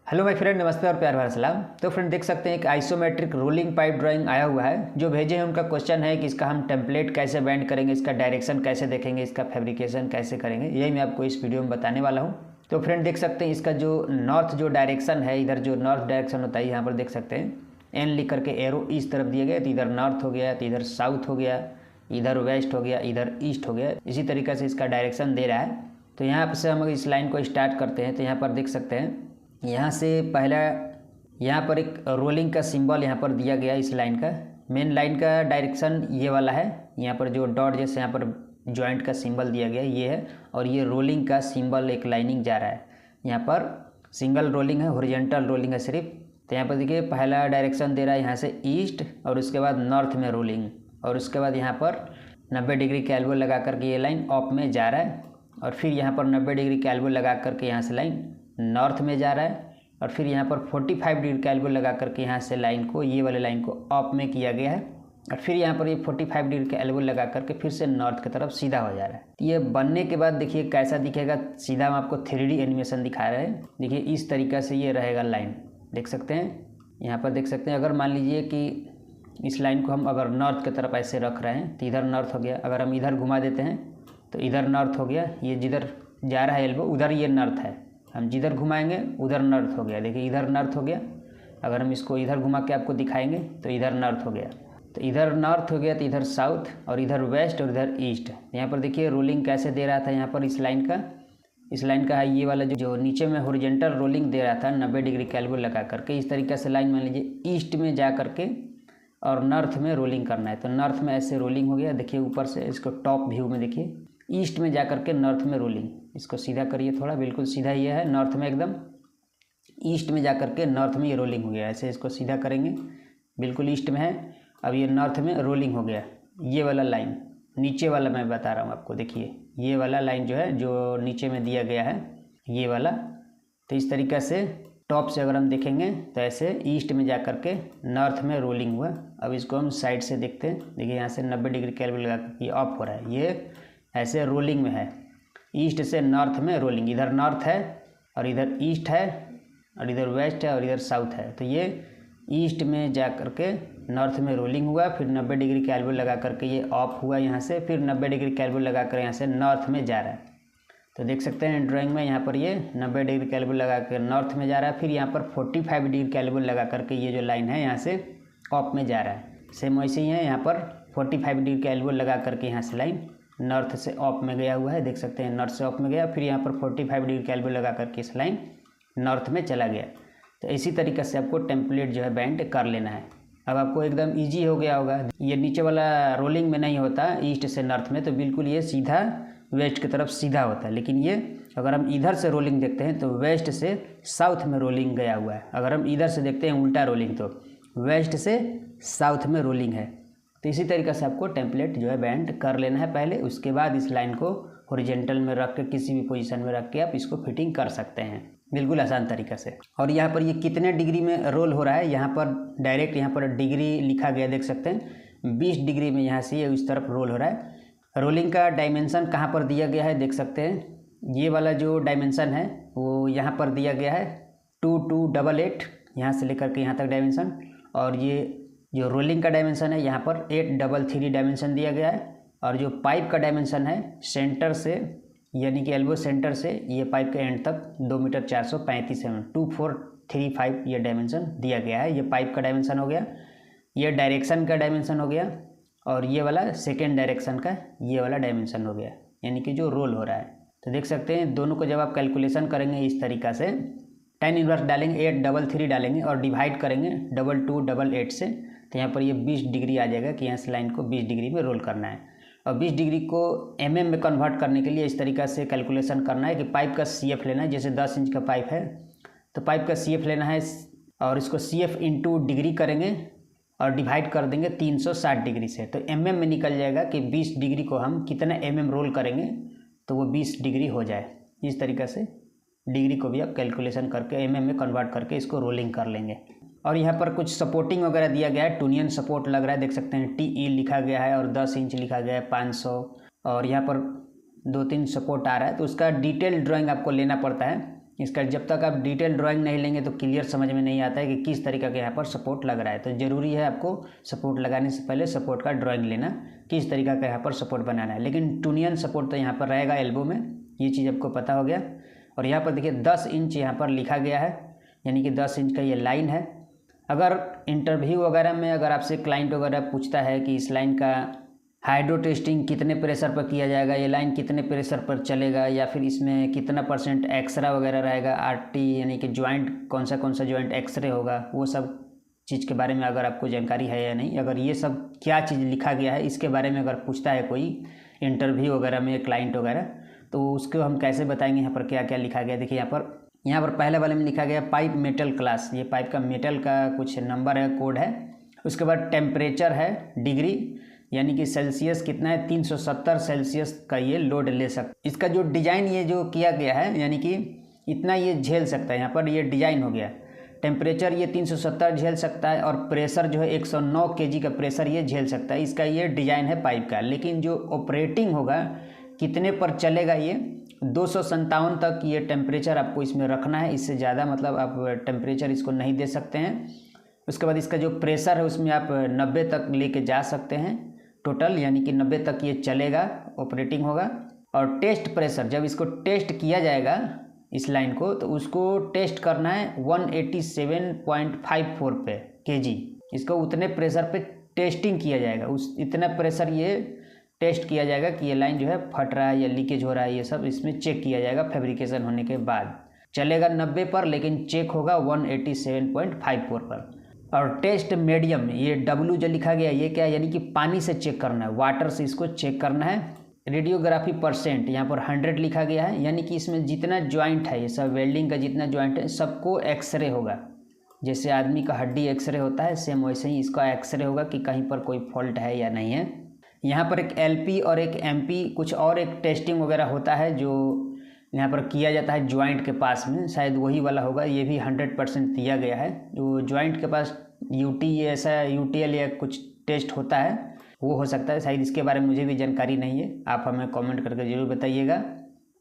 Hello my friend, नमस्ते और प्यार भरा सलाम। तो फ्रेंड देख सकते हैं एक आइसोमेट्रिक रोलिंग पाइप ड्राइंग आया हुआ है। जो भेजे हैं उनका क्वेश्चन है कि इसका हम टेम्पलेट कैसे बेंड करेंगे, इसका डायरेक्शन कैसे देखेंगे, इसका फैब्रिकेशन कैसे करेंगे, यही मैं आपको इस वीडियो में बताने वाला हूँ। तो फ्रेंड देख सकते हैं इसका जो नॉर्थ जो डायरेक्शन है, इधर जो नॉर्थ डायरेक्शन होता है यहाँ पर देख सकते हैं एन लिख करके एरो इस तरफ दिया गया। तो इधर नॉर्थ हो गया, तो इधर साउथ हो गया, इधर वेस्ट हो गया, इधर ईस्ट हो गया। इसी तरीके से इसका डायरेक्शन दे रहा है। तो यहाँ से हम इस लाइन को स्टार्ट करते हैं। तो यहाँ पर देख सकते हैं यहाँ से पहला यहाँ पर एक रोलिंग का सिंबल यहाँ पर दिया गया। इस लाइन का मेन लाइन का डायरेक्शन ये वाला है। यहाँ पर जो डॉट जैसे यहाँ पर जॉइंट का सिंबल दिया गया ये है, और ये रोलिंग का सिंबल एक लाइनिंग जा रहा है। यहाँ पर सिंगल रोलिंग है, हॉरिजॉन्टल रोलिंग है सिर्फ। तो यहाँ पर देखिए पहला डायरेक्शन दे रहा है यहाँ से ईस्ट, और उसके बाद नॉर्थ में रोलिंग, और उसके बाद यहाँ पर 90 डिग्री का एल्बो लगा करके ये लाइन अप में जा रहा है, और फिर यहाँ पर 90 डिग्री का एल्बो लगा करके यहाँ से लाइन नॉर्थ में जा रहा है, और फिर यहाँ पर 45 डिग्री का एल्बो लगा करके यहाँ से लाइन को, ये वाले लाइन को अप में किया गया है, और फिर यहाँ पर ये 45 डिग्री का एल्बो लगा करके फिर से नॉर्थ की तरफ सीधा हो जा रहा है। ये बनने के बाद देखिए कैसा दिखेगा। सीधा हम आपको 3D एनिमेशन दिखा रहे हैं। देखिए इस तरीक़ा से ये रहेगा लाइन, देख सकते हैं। यहाँ पर देख सकते हैं अगर मान लीजिए कि इस लाइन को हम अगर नॉर्थ की तरफ ऐसे रख रहे हैं तो इधर नॉर्थ हो गया। अगर हम इधर घुमा देते हैं तो इधर नॉर्थ हो गया। ये जिधर जा रहा है एल्बो उधर ये नॉर्थ है, हम जिधर घुमाएंगे उधर नॉर्थ हो गया। देखिए इधर नॉर्थ हो गया। अगर हम इसको इधर घुमा के आपको दिखाएंगे तो इधर नॉर्थ हो गया। तो इधर नॉर्थ हो गया, तो इधर साउथ, और इधर वेस्ट, और इधर ईस्ट। यहाँ पर देखिए रोलिंग कैसे दे रहा था। यहाँ पर इस लाइन का है ये वाला जो नीचे में हॉरिजॉन्टल रोलिंग दे रहा था 90 डिग्री का एल्बो लगा करके। इस तरीके से लाइन मान लीजिए ईस्ट में जा करके और नॉर्थ में रोलिंग करना है। तो नॉर्थ में ऐसे रोलिंग हो गया। देखिए ऊपर से इसको टॉप व्यू में देखिए, ईस्ट में जा करके नॉर्थ में रोलिंग। इसको सीधा करिए थोड़ा, बिल्कुल सीधा ये है नॉर्थ में एकदम। ईस्ट में जा करके नॉर्थ में ये रोलिंग हो गया। ऐसे इसको सीधा करेंगे, बिल्कुल ईस्ट में है, अब ये नॉर्थ में रोलिंग हो गया। ये वाला लाइन नीचे वाला मैं बता रहा हूँ आपको। देखिए ये वाला लाइन जो है जो नीचे में दिया गया है ये वाला। तो इस तरीक़े से टॉप से अगर हम देखेंगे तो ऐसे ईस्ट में जा करके नॉर्थ में रोलिंग हुआ। अब इसको हम साइड से देखते हैं। देखिए यहाँ से 90 डिग्री का एल्बो लगा करके ये ऑफ हो रहा है। ये ऐसे रोलिंग में है, ईस्ट से नॉर्थ में रोलिंग। इधर नॉर्थ है और इधर ईस्ट है और इधर वेस्ट है और इधर साउथ है। तो ये ईस्ट में जा करके नॉर्थ में रोलिंग हुआ, फिर 90 डिग्री का एल्बो लगा करके ये ऑफ हुआ यहाँ से, फिर 90 डिग्री का एल्बो लगा कर यहाँ से नॉर्थ में जा रहा है। तो देख सकते हैं ड्राइंग में यहाँ पर ये 90 डिग्री का एल्बो लगा कर नॉर्थ में जा रहा है, फिर यहाँ पर 45 डिग्री का एल्बो लगा करके ये जो लाइन है यहाँ से ऑफ में जा रहा है। सेम वैसे ही है, यहाँ पर 45 डिग्री का एल्बो लगा करके यहाँ से लाइन नॉर्थ से ऑफ में गया हुआ है। देख सकते हैं नॉर्थ से ऑफ में गया, फिर यहाँ पर 45 डिग्री का एल्बो लगा करके इस लाइन नॉर्थ में चला गया। तो इसी तरीके से आपको टेम्पलेट जो है बेंड कर लेना है। अब आपको एकदम इजी हो गया होगा। ये नीचे वाला रोलिंग में नहीं होता ईस्ट से नॉर्थ में, तो बिल्कुल ये सीधा वेस्ट की तरफ सीधा होता है। लेकिन ये अगर हम इधर से रोलिंग देखते हैं तो वेस्ट से साउथ में रोलिंग गया हुआ है। अगर हम इधर से देखते हैं उल्टा रोलिंग तो वेस्ट से साउथ में रोलिंग है। तो इसी तरीके से आपको टेम्पलेट जो है बेंड कर लेना है पहले। उसके बाद इस लाइन को हॉरिजॉन्टल में रख के किसी भी पोजीशन में रख के आप इसको फिटिंग कर सकते हैं, बिल्कुल आसान तरीक़े से। और यहाँ पर ये कितने डिग्री में रोल हो रहा है, यहाँ पर डायरेक्ट यहाँ पर डिग्री लिखा गया, देख सकते हैं 20 डिग्री में यहाँ से ये इस तरफ रोल हो रहा है। रोलिंग का डायमेंशन कहाँ पर दिया गया है, देख सकते हैं ये वाला जो डायमेंशन है वो यहाँ पर दिया गया है 2288, यहाँ से लेकर के यहाँ तक डायमेंशन। और ये जो रोलिंग का डायमेंशन है यहाँ पर 833 डायमेंशन दिया गया है। और जो पाइप का डायमेंशन है सेंटर से यानी कि एल्बो सेंटर से ये पाइप के एंड तक 2 मीटर 435 2435 ये डायमेंशन दिया गया है। ये पाइप का डायमेंशन हो गया, ये डायरेक्शन का डायमेंशन हो गया, और ये वाला सेकेंड डायरेक्शन का ये वाला डायमेंशन हो गया, यानी कि जो रोल हो रहा है। तो देख सकते हैं दोनों को जब आप कैलकुलेशन करेंगे इस तरीक़ा से tan इनवर्स डालेंगे 833 डालेंगे और डिवाइड करेंगे 2288 से, तो यहाँ पर ये 20 डिग्री आ जाएगा कि यहाँ से लाइन को 20 डिग्री में रोल करना है। और 20 डिग्री को mm में कन्वर्ट करने के लिए इस तरीक़ा से कैलकुलेशन करना है कि पाइप का CF लेना है। जैसे 10 इंच का पाइप है तो पाइप का CF लेना है, और इसको CF इंटू डिग्री करेंगे और डिवाइड कर देंगे 360 डिग्री से। तो mm में निकल जाएगा कि 20 डिग्री को हम कितना mm रोल करेंगे तो वो 20 डिग्री हो जाए। इस तरीक़े से डिग्री को भी आप कैलकुलेशन करके mm में कन्वर्ट करके इसको रोलिंग कर लेंगे। और यहाँ पर कुछ सपोर्टिंग वगैरह दिया गया है, टूनियन सपोर्ट लग रहा है, देख सकते हैं TE लिखा गया है और 10 इंच लिखा गया है 500, और यहाँ पर 2-3 सपोर्ट आ रहा है। तो उसका डिटेल ड्राइंग आपको लेना पड़ता है। इसका जब तक आप डिटेल ड्राइंग नहीं लेंगे तो क्लियर समझ में नहीं आता है कि किस तरीके का यहाँ पर सपोर्ट लग रहा है। तो ज़रूरी है आपको सपोर्ट लगाने से पहले सपोर्ट का ड्राइंग लेना, किस तरीका का यहाँ पर सपोर्ट बनाना है। लेकिन टूनियन सपोर्ट तो यहाँ पर रहेगा एल्बो में, ये चीज़ आपको पता हो गया। और यहाँ पर देखिए 10 इंच यहाँ पर लिखा गया है, यानी कि 10 इंच का ये लाइन है। अगर इंटरव्यू वगैरह में अगर आपसे क्लाइंट वगैरह पूछता है कि इस लाइन का हाइड्रो टेस्टिंग कितने प्रेशर पर किया जाएगा, ये लाइन कितने प्रेशर पर चलेगा, या फिर इसमें कितना % एक्सरा वगैरह रहेगा, आरटी यानी कि जॉइंट कौन सा जॉइंट एक्सरे होगा, वो सब चीज़ के बारे में अगर आपको जानकारी है या नहीं, अगर ये सब क्या चीज़ लिखा गया है इसके बारे में अगर पूछता है कोई इंटरव्यू वगैरह में क्लाइंट वगैरह, तो उसको हम कैसे बताएंगे यहाँ पर क्या क्या लिखा गया। देखिए यहाँ पर पहले वाले में लिखा गया पाइप मेटल क्लास, ये पाइप का मेटल का कुछ नंबर है, कोड है। उसके बाद टेम्परेचर है डिग्री, यानी कि सेल्सियस कितना है, 370 सेल्सियस का ये लोड ले सकता। इसका जो डिज़ाइन ये जो किया गया है यानी कि इतना ये झेल सकता है, यहाँ पर ये डिज़ाइन हो गया। टेम्परेचर ये 370 झेल सकता है और प्रेशर जो है 109 kg का प्रेशर ये झेल सकता है। इसका ये डिज़ाइन है पाइप का। लेकिन जो ऑपरेटिंग होगा कितने पर चलेगा, ये 257 तक ये टेम्परेचर आपको इसमें रखना है। इससे ज़्यादा मतलब आप टेम्परेचर इसको नहीं दे सकते हैं। उसके बाद इसका जो प्रेशर है उसमें आप 90 तक लेके जा सकते हैं टोटल, यानी कि 90 तक ये चलेगा, ऑपरेटिंग होगा। और टेस्ट प्रेशर जब इसको टेस्ट किया जाएगा इस लाइन को, तो उसको टेस्ट करना है 187.54 पे kg। इसको उतने प्रेशर पे टेस्टिंग किया जाएगा, उस इतना प्रेशर ये टेस्ट किया जाएगा कि ये लाइन जो है फट रहा है या लीकेज हो रहा है, ये सब इसमें चेक किया जाएगा फैब्रिकेशन होने के बाद। चलेगा 90 पर, लेकिन चेक होगा 187.54 पर। और टेस्ट मीडियम, ये W जो लिखा गया ये क्या है, यानी कि पानी से चेक करना है, वाटर से इसको चेक करना है। रेडियोग्राफी % यहाँ पर 100 लिखा गया है, यानी कि इसमें जितना जॉइंट है, ये सब वेल्डिंग का जितना जॉइंट है सबको एक्सरे होगा। जैसे आदमी का हड्डी एक्सरे होता है, सेम वैसे ही इसका एक्सरे होगा कि कहीं पर कोई फॉल्ट है या नहीं है। यहाँ पर एक LP और एक MP कुछ और एक टेस्टिंग वगैरह होता है जो यहाँ पर किया जाता है जॉइंट के पास में, शायद वही वाला होगा। ये भी 100% दिया गया है। जो जॉइंट के पास UT ऐसा UTL या कुछ टेस्ट होता है वो हो सकता है, शायद इसके बारे में मुझे भी जानकारी नहीं है, आप हमें कमेंट करके ज़रूर बताइएगा।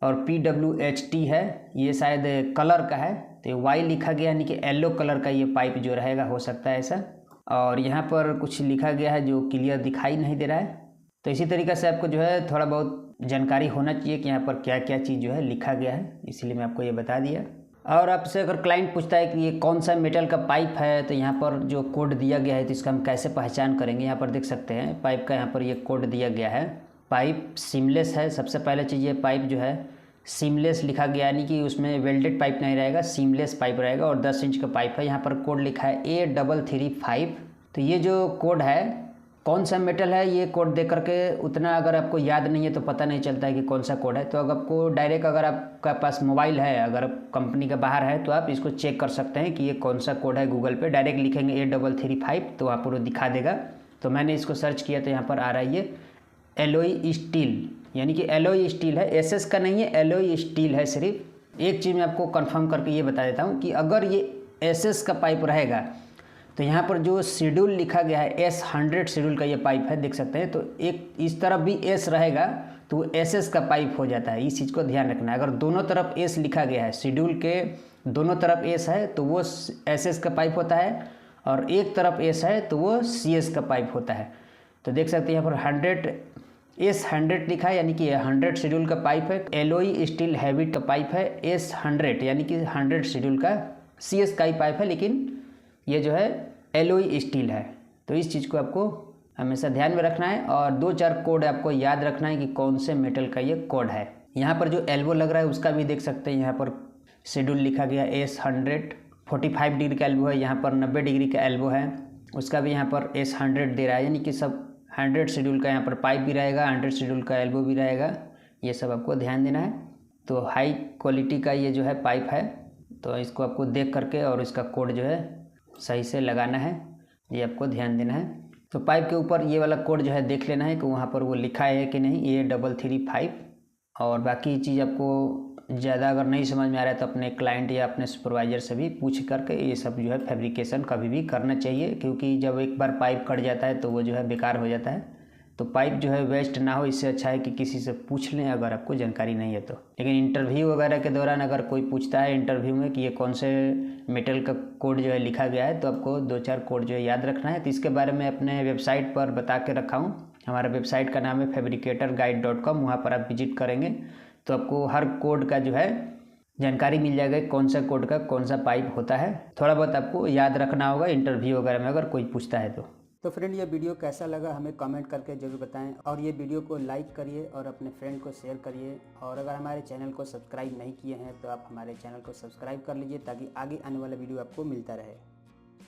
और PWHT है, ये शायद कलर का है, तो Y लिखा गया यानी कि येलो कलर का ये पाइप जो रहेगा, हो सकता है ऐसा। और यहाँ पर कुछ लिखा गया है जो क्लियर दिखाई नहीं दे रहा है। तो इसी तरीके से आपको जो है थोड़ा बहुत जानकारी होना चाहिए कि यहाँ पर क्या क्या चीज़ जो है लिखा गया है, इसलिए मैं आपको ये बता दिया। और आपसे अगर क्लाइंट पूछता है कि ये कौन सा मेटल का पाइप है, तो यहाँ पर जो कोड दिया गया है तो इसका हम कैसे पहचान करेंगे। यहाँ पर देख सकते हैं पाइप का यहाँ पर ये कोड दिया गया है। पाइप सीमलेस है, सबसे पहले चीज़ ये पाइप जो है सीमलेस लिखा गया, यानी कि उसमें वेल्डेड पाइप नहीं रहेगा, सीमलेस पाइप रहेगा। और 10 इंच का पाइप है। यहाँ पर कोड लिखा है A335। तो ये जो कोड है कौन सा मेटल है, ये कोड देख करके उतना अगर आपको याद नहीं है तो पता नहीं चलता है कि कौन सा कोड है। तो अगर आपको डायरेक्ट अगर आपका पास मोबाइल है, अगर कंपनी का बाहर है, तो आप इसको चेक कर सकते हैं कि ये कौन सा कोड है। गूगल पे डायरेक्ट लिखेंगे A335 तो वहाँ पर वो दिखा देगा। तो मैंने इसको सर्च किया तो यहाँ पर आ रहा है ये एलोई स्टील, यानी कि एलोई स्टील है, SS का नहीं है, एलोई स्टील है। सिर्फ एक चीज़ मैं आपको कन्फर्म करके ये बता देता हूँ कि अगर ये SS का पाइप रहेगा तो यहाँ पर जो शेड्यूल लिखा गया है S100 शेड्यूल का ये पाइप है, देख सकते हैं। तो एक इस तरफ भी S रहेगा तो वो SS का पाइप हो जाता है, इस चीज़ को ध्यान रखना है। अगर दोनों तरफ S लिखा गया है, शेड्यूल के दोनों तरफ S है तो वो SS का पाइप होता है, और एक तरफ S है तो वो CS का पाइप होता है। तो देख सकते हैं यहाँ पर S100 लिखा है, यानी कि 100 शेड्यूल का पाइप है। एलोई स्टील हैवी का पाइप है S100, यानी कि 100 शेड्यूल का CS का ही पाइप है, लेकिन ये जो है एलोई स्टील है। तो इस चीज़ को आपको हमेशा ध्यान में रखना है। और 2-4 कोड आपको याद रखना है कि कौन से मेटल का ये कोड है। यहाँ पर जो एल्बो लग रहा है उसका भी देख सकते हैं, यहाँ पर शेड्यूल लिखा गया S100, 45 डिग्री का एल्बो है। यहाँ पर 90 डिग्री का एल्बो है, उसका भी यहाँ पर S100 दे रहा है, यानी कि सब 100 शेड्यूल का यहाँ पर पाइप भी रहेगा, 100 शेड्यूल का एल्बो भी रहेगा। ये सब आपको ध्यान देना है। तो हाई क्वालिटी का ये जो है पाइप है, तो इसको आपको देख करके और इसका कोड जो है सही से लगाना है, ये आपको ध्यान देना है। तो पाइप के ऊपर ये वाला कोड जो है देख लेना है कि वहाँ पर वो लिखा है कि नहीं, A335। और बाकी चीज़ आपको ज़्यादा अगर नहीं समझ में आ रहा है तो अपने क्लाइंट या अपने सुपरवाइज़र से भी पूछ करके ये सब जो है फैब्रिकेशन कभी भी करना चाहिए, क्योंकि जब एक बार पाइप कट जाता है तो वो जो है बेकार हो जाता है। तो पाइप जो है वेस्ट ना हो, इससे अच्छा है कि किसी से पूछ लें अगर आपको जानकारी नहीं है तो। लेकिन इंटरव्यू वगैरह के दौरान अगर कोई पूछता है इंटरव्यू में कि ये कौन से मेटल का कोड जो है लिखा गया है, तो आपको 2-4 कोड जो है याद रखना है। तो इसके बारे में अपने वेबसाइट पर बता के रखा हूँ। हमारा वेबसाइट का नाम है fabricatorguide.com। वहाँ पर आप विजिट करेंगे तो आपको हर कोड का जो है जानकारी मिल जाएगा, कौन सा कोड का कौन सा पाइप होता है। थोड़ा बहुत आपको याद रखना होगा इंटरव्यू वगैरह में अगर कोई पूछता है तो फ्रेंड ये वीडियो कैसा लगा हमें कमेंट करके ज़रूर बताएं, और ये वीडियो को लाइक करिए और अपने फ्रेंड को शेयर करिए। और अगर हमारे चैनल को सब्सक्राइब नहीं किए हैं तो आप हमारे चैनल को सब्सक्राइब कर लीजिए ताकि आगे आने वाला वीडियो आपको मिलता रहे।